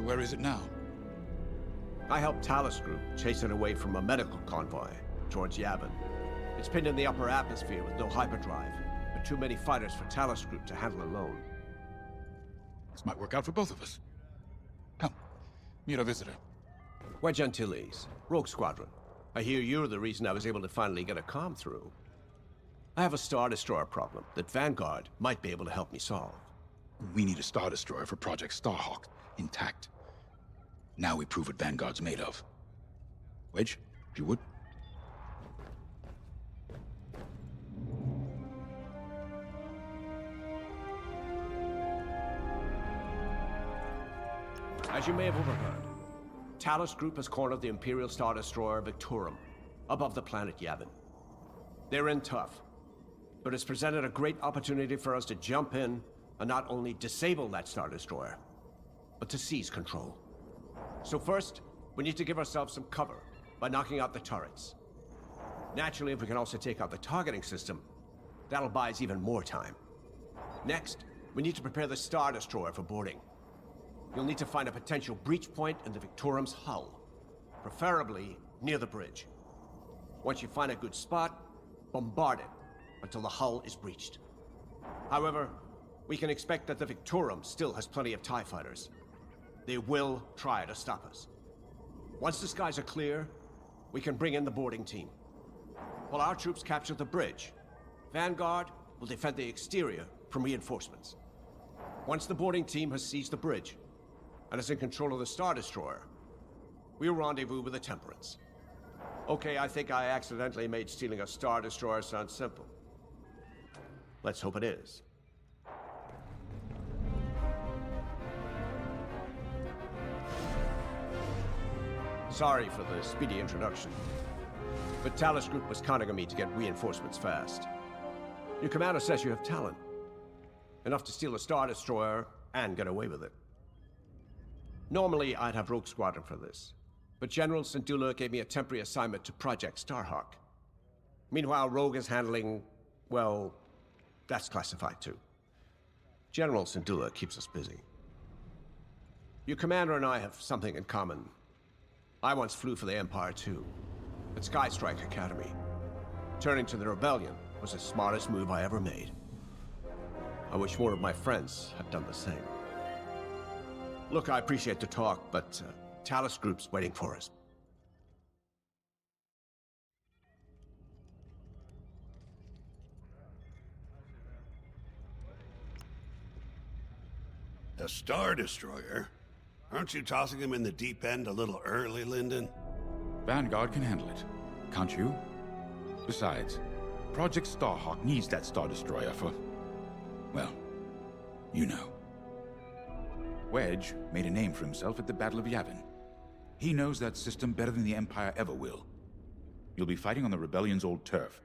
So where is it now? I helped Talus Group chase it away from a medical convoy towards Yavin. It's pinned in the upper atmosphere with no hyperdrive, but too many fighters for Talus Group to handle alone. This might work out for both of us. Come, meet our visitor. Wedge Antilles, Rogue Squadron. I hear you're the reason I was able to finally get a comm through. I have a Star Destroyer problem that Vanguard might be able to help me solve. We need a Star Destroyer for Project Starhawk, intact. Now we prove what Vanguard's made of. Wedge, if you would. As you may have overheard, Talus Group has cornered the Imperial Star Destroyer Victorum, above the planet Yavin. They're in tough, but it's presented a great opportunity for us to jump in and not only disable that Star Destroyer, but to seize control. So first, we need to give ourselves some cover by knocking out the turrets. Naturally, if we can also take out the targeting system, that'll buy us even more time. Next, we need to prepare the Star Destroyer for boarding. You'll need to find a potential breach point in the Victorum's hull, preferably near the bridge. Once you find a good spot, bombard it until the hull is breached. However, we can expect that the Victorum still has plenty of TIE fighters. They will try to stop us. Once the skies are clear, we can bring in the boarding team. While our troops capture the bridge, Vanguard will defend the exterior from reinforcements. Once the boarding team has seized the bridge and is in control of the Star Destroyer, we'll rendezvous with the Temperance. Okay, I think I accidentally made stealing a Star Destroyer sound simple. Let's hope it is. Sorry for the speedy introduction, but Talus Group was counting on me to get reinforcements fast. Your commander says you have talent. Enough to steal a Star Destroyer and get away with it. Normally, I'd have Rogue Squadron for this, but General Syndulla gave me a temporary assignment to Project Starhawk. Meanwhile, Rogue is handling, well, that's classified too. General Syndulla keeps us busy. Your commander and I have something in common. I once flew for the Empire too, at Skystrike Academy. Turning to the Rebellion was the smartest move I ever made. I wish more of my friends had done the same. Look, I appreciate the talk, but Talus Group's waiting for us. A Star Destroyer? Aren't you tossing him in the deep end a little early, Lyndon? Vanguard can handle it. Can't you? Besides, Project Starhawk needs that Star Destroyer for... well, you know. Wedge made a name for himself at the Battle of Yavin. He knows that system better than the Empire ever will. You'll be fighting on the Rebellion's old turf,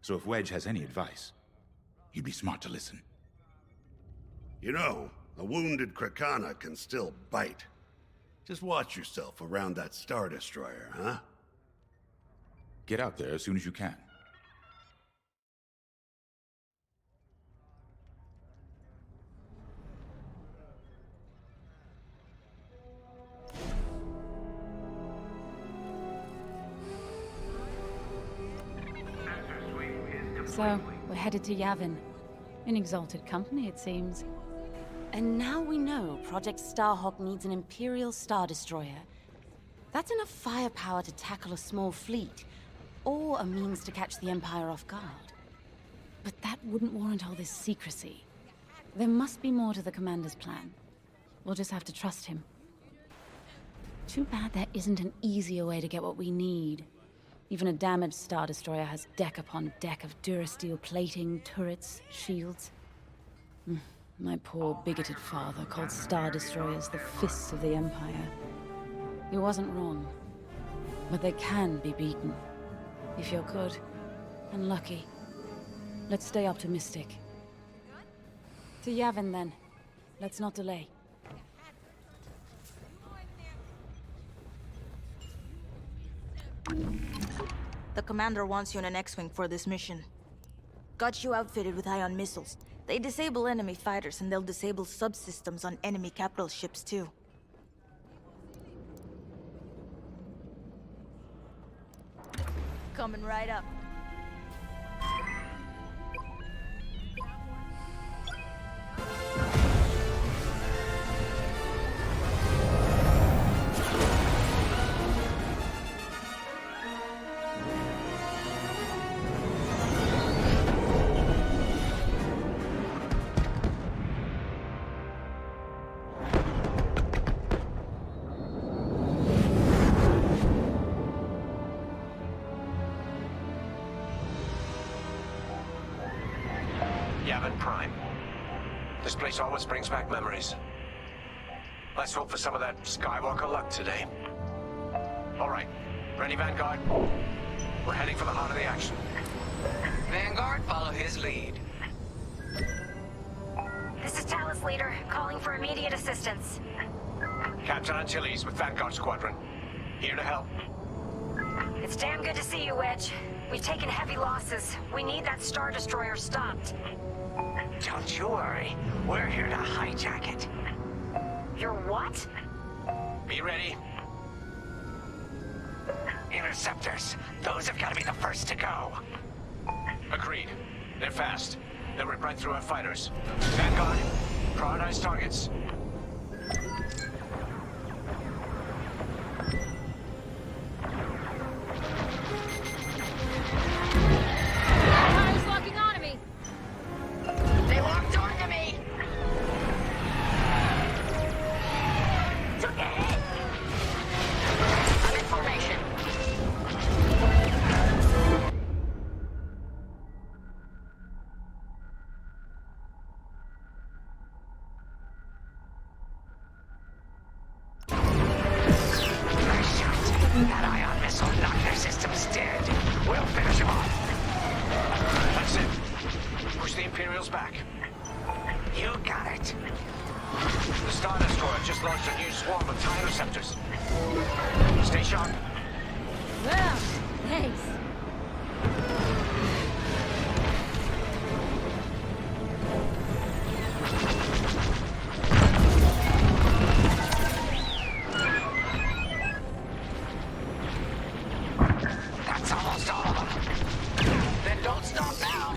so if Wedge has any advice, you'd be smart to listen. You know, a wounded Krakana can still bite. Just watch yourself around that Star Destroyer, huh? Get out there as soon as you can. So, we're headed to Yavin. In exalted company, it seems. And now we know Project Starhawk needs an Imperial Star Destroyer. That's enough firepower to tackle a small fleet, or a means to catch the Empire off guard. But that wouldn't warrant all this secrecy. There must be more to the Commander's plan. We'll just have to trust him. Too bad there isn't an easier way to get what we need. Even a damaged Star Destroyer has deck upon deck of Durasteel plating, turrets, shields. My poor bigoted father called Star Destroyers the fists of the Empire. He wasn't wrong. But they can be beaten. If you're good and lucky. Let's stay optimistic. To Yavin then. Let's not delay. The commander wants you in an X-Wing for this mission. Got you outfitted with ion missiles. They disable enemy fighters and they'll disable subsystems on enemy capital ships too. Coming right up. Yavin Prime. This place always brings back memories. Let's hope for some of that Skywalker luck today. All right, ready, Vanguard? We're heading for the heart of the action. Vanguard, follow his lead. This is Talus Leader, calling for immediate assistance. Captain Antilles with Vanguard Squadron. Here to help. It's damn good to see you, Wedge. We've taken heavy losses. We need that Star Destroyer stopped. Don't you worry. We're here to hijack it. You're what? Be ready. Interceptors. Those have got to be the first to go. Agreed. They're fast. They'll rip right through our fighters. Vanguard, prioritize targets. Empire's locking onto me! They locked onto me! Took a hit! I'm in formation. Nice shot. That ion missile knocked their systems dead. We'll finish them off. That's it. Push the Imperials back. You got it. The Star Destroyer just launched a new swarm of TIE interceptors. Stay sharp. Well, thanks. That's almost all of them. Then don't stop now.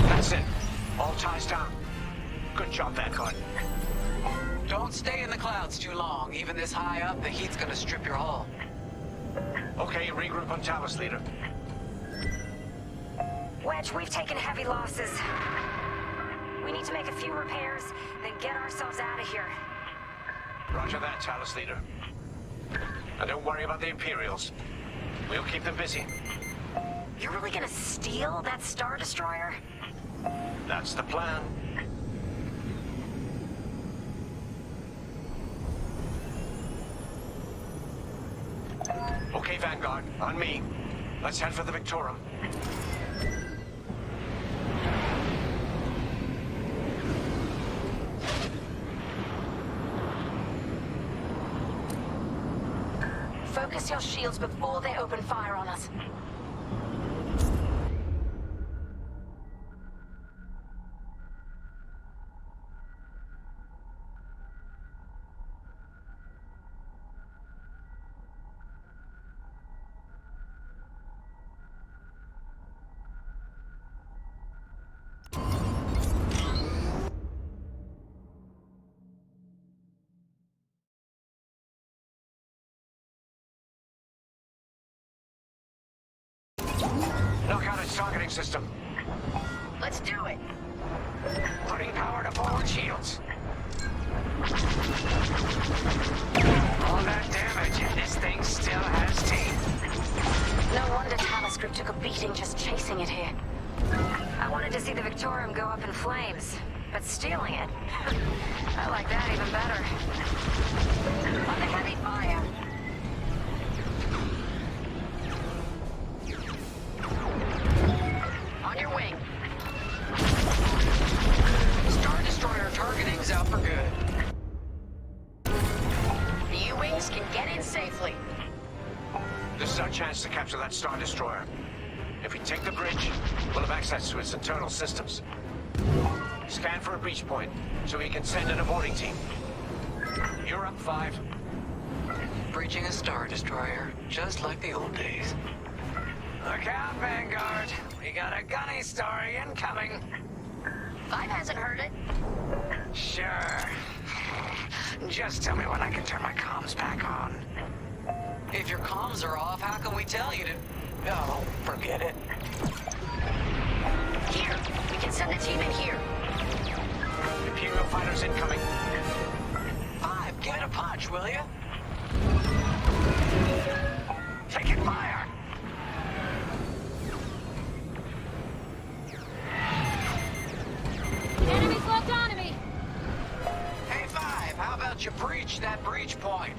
That's it. All ties down. Good job, Vanguard. Don't stay in the clouds too long. Even this high up, the heat's gonna strip your hull. Okay, regroup on Talus, Leader. Wedge, we've taken heavy losses. We need to make a few repairs, then get ourselves out of here. Roger that, Talus, Leader. And don't worry about the Imperials. We'll keep them busy. You're really gonna steal that Star Destroyer? That's the plan. Okay, Vanguard, on me. Let's head for the Victorum. Focus your shields before they open fire on us. Knock out its targeting system. Let's do it. Putting power to forward shields. All that damage, and this thing still has teeth. No wonder Talus Group took a beating just chasing it here. I wanted to see the Victorium go up in flames, but stealing it, I like that even better. Under heavy fire. On your wing. Star capture that Star Destroyer. If we take the bridge, we'll have access to its internal systems. Scan for a breach point, so we can send in a boarding team. You're up, 5. Breaching a Star Destroyer, just like the old days. Look out, Vanguard. We got a gunny story incoming. 5 hasn't heard it. Sure. Just tell me when I can turn my comms back on. If your comms are off, how can we tell you to... No, forget it. Here, we can send a team in here. Imperial fighters incoming. 5, give it a punch, will you? Taking fire. Enemy's locked onto me! Hey, 5, how about you breach that breach point?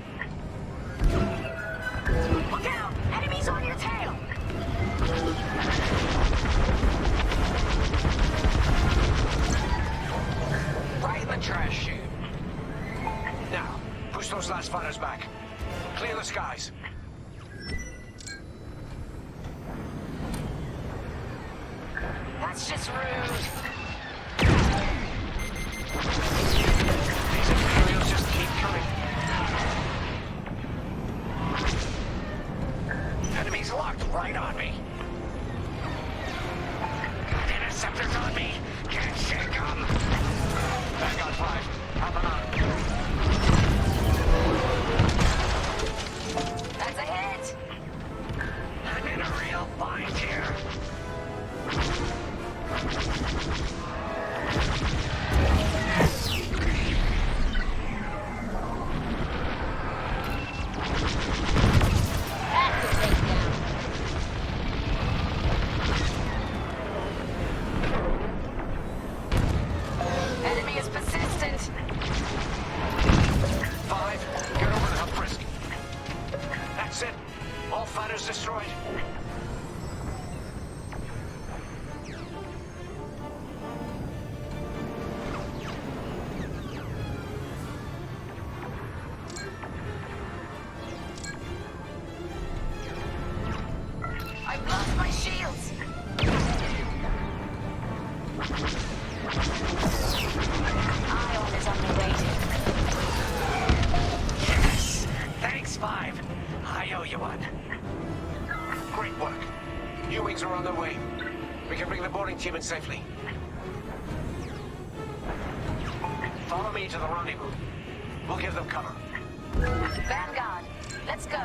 Look out! Enemies on your tail! Right in the trash chute. Now, push those last fighters back. Clear the skies. That's just rude. These Imperials just keep coming. Enemies locked right on me. Got interceptors on me. Can't shake them. Vanguard 5, help them out. That's a hit. I'm in a real bind here. That's a takedown. Enemy is persistent. 5, get over to help Frisk. That's it. All fighters destroyed. I've lost my shields. Ion is underrated. Yes. Thanks, 5. I owe you one. Great work. U-Wings are on their way. We can bring the boarding team in safely. Follow me to the rendezvous. We'll give them cover. Vanguard, let's go.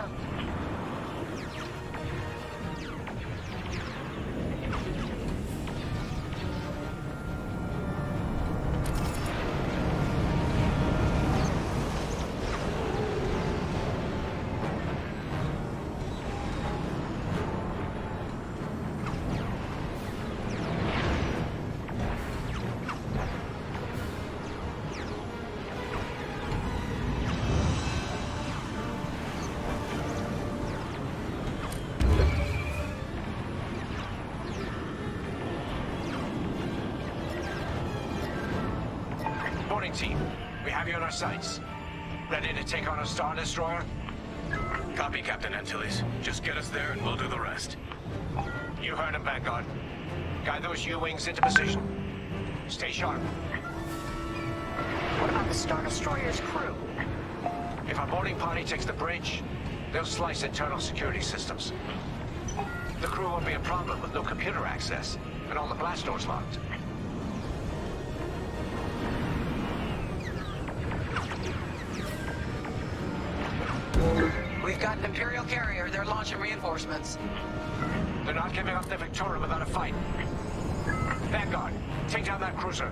Boarding team, we have you on our sights. Ready to take on a Star Destroyer? Copy, Captain Antilles. Just get us there and we'll do the rest. You heard him, Vanguard. Guide those U-Wings into position. Stay sharp. What about the Star Destroyer's crew? If our boarding party takes the bridge, they'll slice internal security systems. The crew won't be a problem with no computer access and all the blast doors locked. We've got an Imperial carrier. They're launching reinforcements. They're not giving up the Victoria without a fight. Vanguard, take down that cruiser.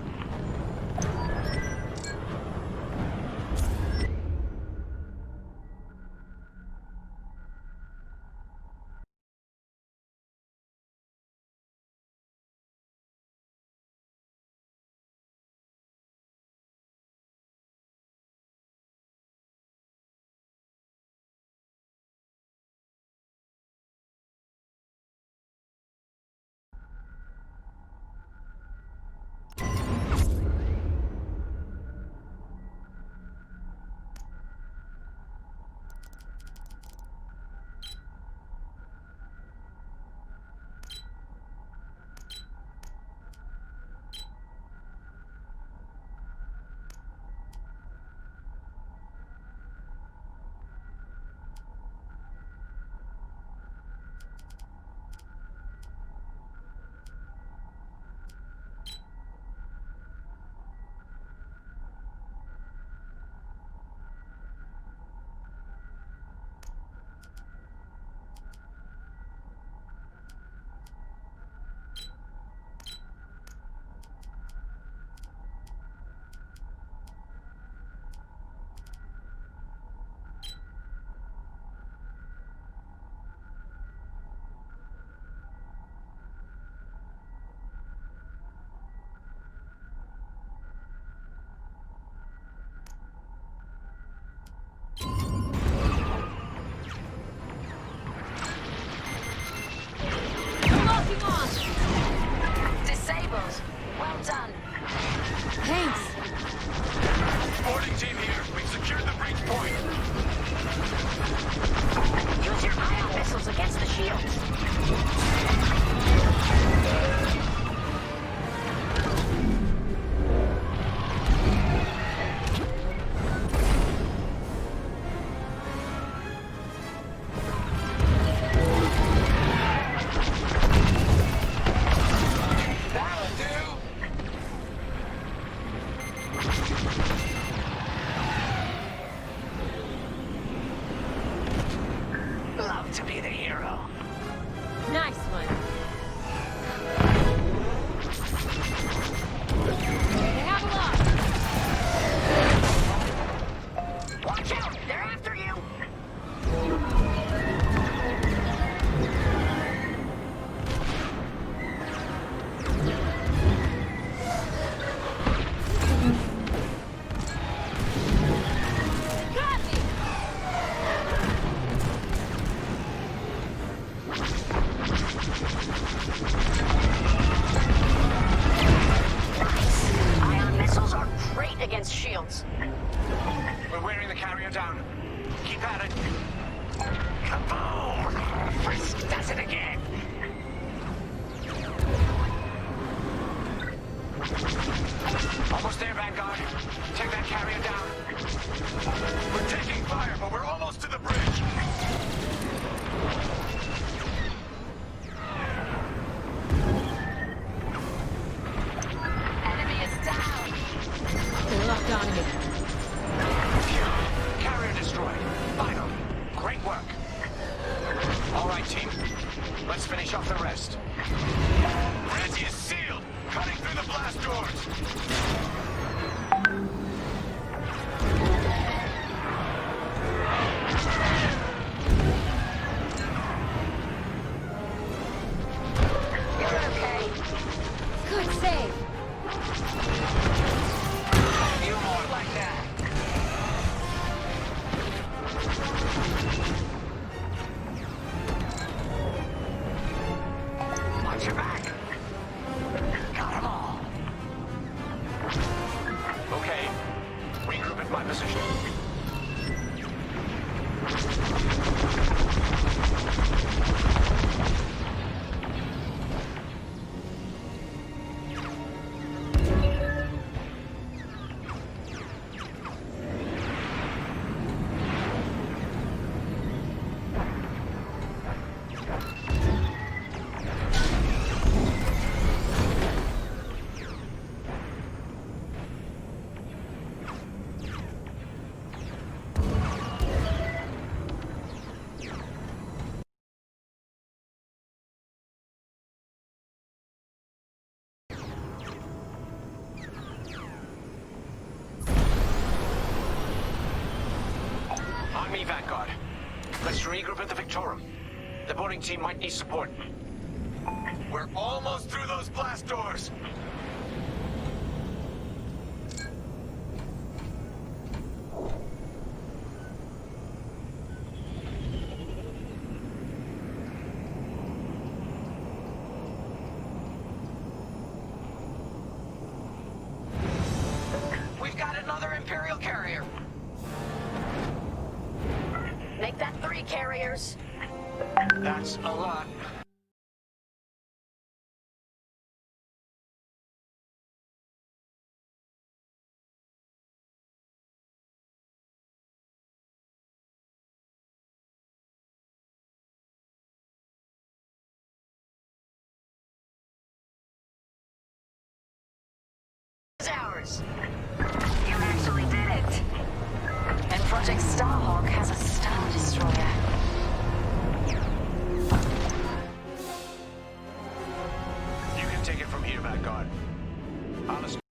down. Keep at it. Kaboom! Frisk does it again. Almost there, Vanguard. Take that carrier down. We're taking fire, but we're almost to the bridge. Enemy is down. They're locked on here. Phew. Carrier destroyed. Final. Great work. All right, team. Let's finish off the rest. Bridge is sealed. Cutting through the blast doors. You're okay. Good save. You more like that. Watch your back. Got 'em all. Okay. Regroup at my position. On me, Vanguard. Let's regroup at the Victorum. The boarding team might need support. We're almost through those blast doors. We've got another Imperial carrier. Make that 3 carriers. That's a lot. It's ours. You actually did it. And Project Starhawk has a Star Destroyer. You can take it from here, Vanguard. Honest.